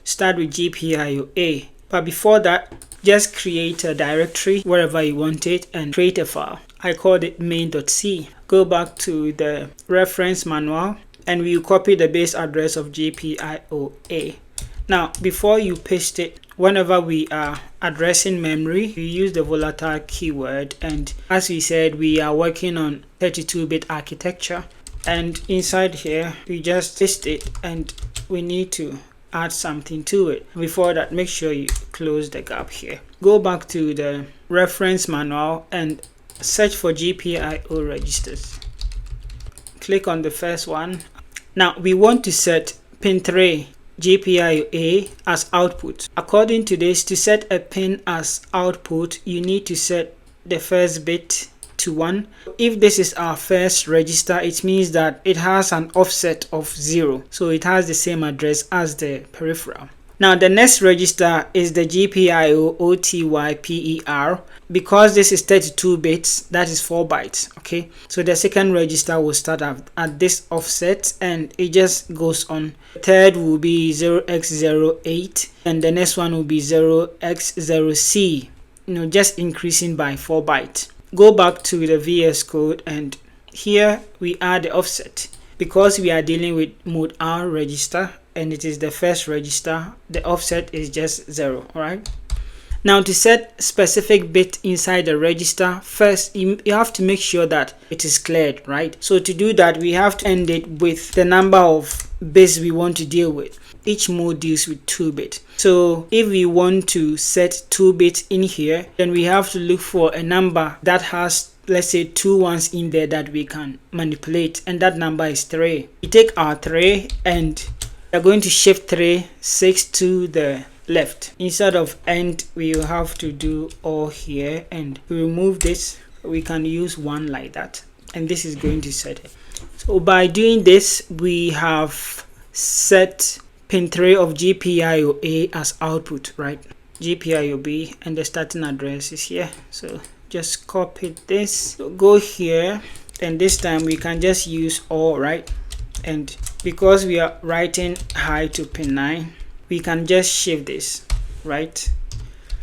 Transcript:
start with GPIO-A. But before that, just create a directory wherever you want it and create a file. I called it main.c. Go back to the reference manual and we will copy the base address of GPIO-A. Now, before you paste it, whenever we are addressing memory, we use the volatile keyword, and as we said, we are working on 32-bit architecture, and inside here we just paste it and we need to add something to it. Before that, make sure you close the gap here. Go back to the reference manual and search for GPIO registers. Click on the first one. Now we want to set pin 3 GPIO-A as output. According to this, to set a pin as output, you need to set the first bit to 1. If this is our first register, it means that it has an offset of 0, so it has the same address as the peripheral. Now the next register is the GPIO-OTY-PER. Because this is 32 bits, that is 4 bytes. Okay, so the second register will start at this offset and it just goes on. The third will be 0x08 and the next one will be 0x0C, just increasing by 4 bytes. Go back to the VS Code and here we add the offset. Because we are dealing with mode R register and it is the first register, the offset is just 0. All right. Now to set specific bit inside the register, first you have to make sure that it is cleared, right? So to do that, we have to end it with the number of bits we want to deal with. Each mode deals with 2 bits. So if we want to set 2 bits in here, then we have to look for a number that has, let's say, 2 ones in there that we can manipulate, and that number is 3. We take our 3 and we are going to shift 3 6 to the left. Instead of end, we will have to do all here, and we remove this. We can use 1 like that, and this is going to set it. So by doing this, we have set pin 3 of GPIO-A as output, right? GPIO-B, and the starting address is here. So just copy this, so go here, and this time we can just use all, right? And because we are writing high to pin 9, we can just shift this, right?